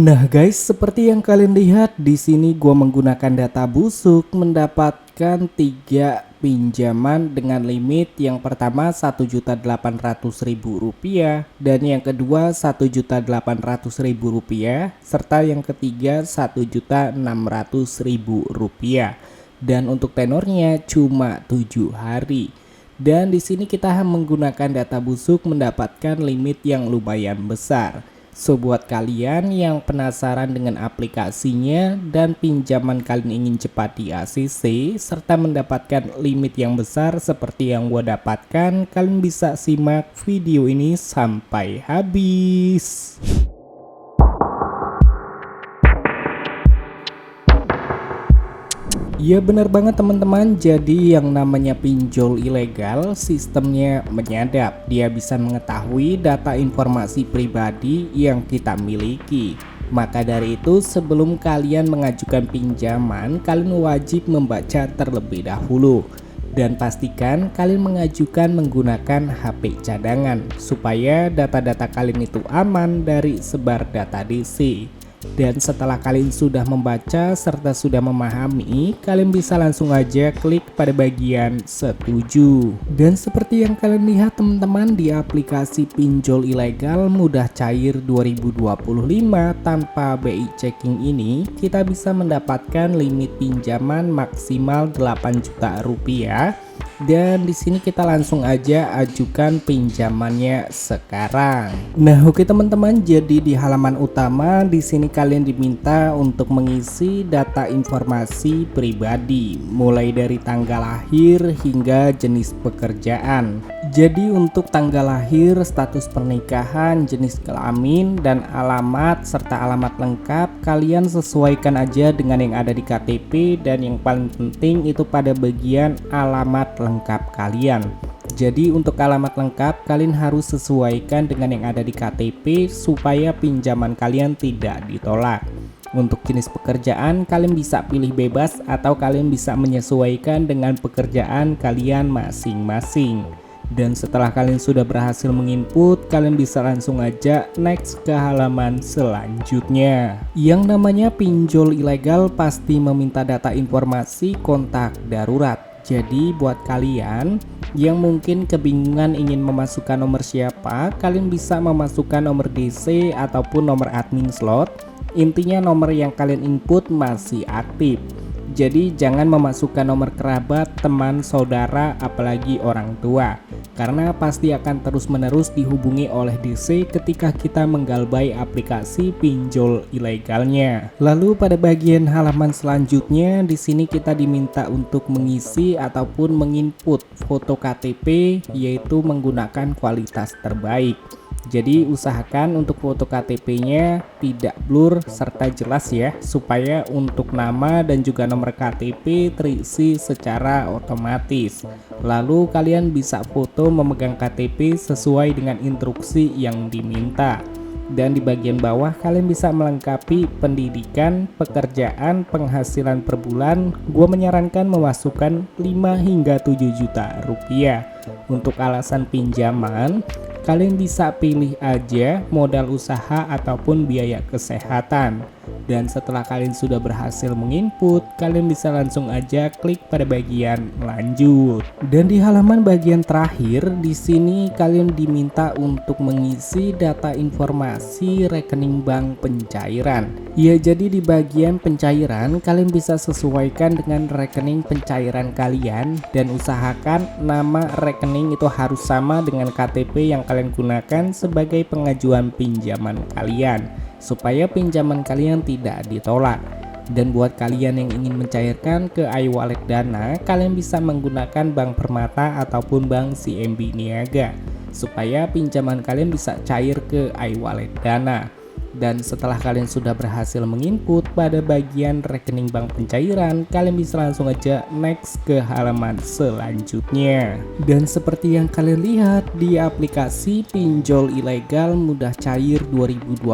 Nah guys, seperti yang kalian lihat di sini gua menggunakan data busuk mendapatkan 3 pinjaman dengan limit yang pertama Rp1.800.000 dan yang kedua Rp1.800.000 serta yang ketiga Rp1.600.000 dan untuk tenornya cuma 7 hari. Dan di sini kita menggunakan data busuk mendapatkan limit yang lumayan besar. So buat kalian yang penasaran dengan aplikasinya dan pinjaman kalian ingin cepat di ACC serta mendapatkan limit yang besar seperti yang gue dapatkan, kalian bisa simak video ini sampai habis. Ya benar banget teman-teman, jadi yang namanya pinjol ilegal sistemnya menyadap. Dia bisa mengetahui data informasi pribadi yang kita miliki. Maka dari itu sebelum kalian mengajukan pinjaman, kalian wajib membaca terlebih dahulu. Dan pastikan kalian mengajukan menggunakan HP cadangan supaya data-data kalian itu aman dari sebar data DC. Dan setelah kalian sudah membaca serta sudah memahami, kalian bisa langsung aja klik pada bagian setuju. Dan seperti yang kalian lihat teman-teman, di aplikasi pinjol ilegal mudah cair 2025 tanpa BI checking ini, kita bisa mendapatkan limit pinjaman maksimal 8 juta rupiah. Dan di sini kita langsung aja ajukan pinjamannya sekarang. Nah, oke teman-teman, jadi di halaman utama di sini kalian diminta untuk mengisi data informasi pribadi, mulai dari tanggal lahir hingga jenis pekerjaan. Jadi untuk tanggal lahir, status pernikahan, jenis kelamin, dan alamat serta alamat lengkap kalian sesuaikan aja dengan yang ada di KTP, dan yang paling penting itu pada bagian alamat lengkap kalian. Jadi untuk alamat lengkap kalian harus sesuaikan dengan yang ada di KTP supaya pinjaman kalian tidak ditolak. Untuk jenis pekerjaan kalian bisa pilih bebas atau kalian bisa menyesuaikan dengan pekerjaan kalian masing-masing. Dan setelah kalian sudah berhasil menginput, kalian bisa langsung aja next ke halaman selanjutnya. Yang namanya pinjol ilegal pasti meminta data informasi kontak darurat. Jadi buat kalian yang mungkin kebingungan ingin memasukkan nomor siapa, kalian bisa memasukkan nomor DC ataupun nomor admin slot. Intinya nomor yang kalian input masih aktif. Jadi jangan memasukkan nomor kerabat, teman, saudara, apalagi orang tua. Karena pasti akan terus-menerus dihubungi oleh DC ketika kita menggalbay aplikasi pinjol ilegalnya. Lalu pada bagian halaman selanjutnya di sini kita diminta untuk mengisi ataupun menginput foto KTP, yaitu menggunakan kualitas terbaik. Jadi usahakan untuk foto KTP-nya tidak blur serta jelas ya, supaya untuk nama dan juga nomor KTP terisi secara otomatis. Lalu kalian bisa foto memegang KTP sesuai dengan instruksi yang diminta. Dan di bagian bawah kalian bisa melengkapi pendidikan, pekerjaan, penghasilan per bulan. Gue menyarankan memasukkan 5 hingga 7 juta rupiah. Untuk alasan pinjaman, kalian bisa pilih aja modal usaha ataupun biaya kesehatan. Dan setelah kalian sudah berhasil menginput, kalian bisa langsung aja klik pada bagian lanjut. Dan di halaman bagian terakhir di sini kalian diminta untuk mengisi data informasi rekening bank pencairan. Ya, jadi di bagian pencairan kalian bisa sesuaikan dengan rekening pencairan kalian dan usahakan nama rekening itu harus sama dengan KTP yang kalian gunakan sebagai pengajuan pinjaman kalian, supaya pinjaman kalian tidak ditolak. Dan buat kalian yang ingin mencairkan ke iWallet Dana, kalian bisa menggunakan Bank Permata ataupun Bank CMB Niaga supaya pinjaman kalian bisa cair ke iWallet Dana. Dan setelah kalian sudah berhasil menginput pada bagian rekening bank pencairan, kalian bisa langsung aja next ke halaman selanjutnya. Dan seperti yang kalian lihat di aplikasi pinjol ilegal mudah cair 2025,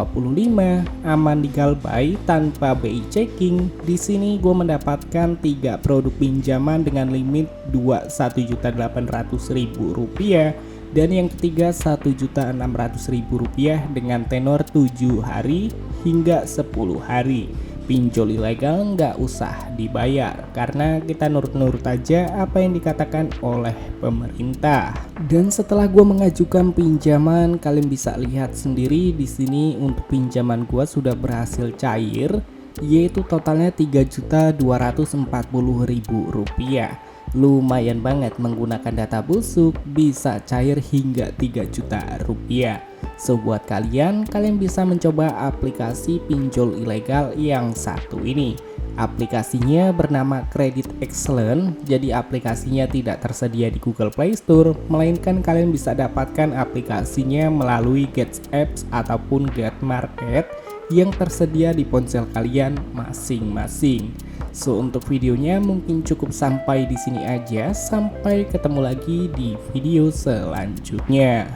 aman digalbay tanpa BI checking. Di sini gue mendapatkan 3 produk pinjaman dengan limit Rp1.800.000 Dan yang ketiga Rp1.600.000 dengan tenor 7 hari hingga 10 hari. Pinjol ilegal nggak usah dibayar karena kita nurut-nurut aja apa yang dikatakan oleh pemerintah. Dan setelah gue mengajukan pinjaman, kalian bisa lihat sendiri di sini untuk pinjaman gue sudah berhasil cair, yaitu totalnya Rp3.240.000. Lumayan banget menggunakan data busuk bisa cair hingga 3 juta rupiah. So buat kalian bisa mencoba aplikasi pinjol ilegal yang satu ini. Aplikasinya bernama Credit Excellent. Jadi aplikasinya tidak tersedia di Google Play Store, melainkan kalian bisa dapatkan aplikasinya melalui Get Apps ataupun Get Market yang tersedia di ponsel kalian masing-masing. So untuk videonya mungkin cukup sampai di sini aja. Sampai ketemu lagi di video selanjutnya.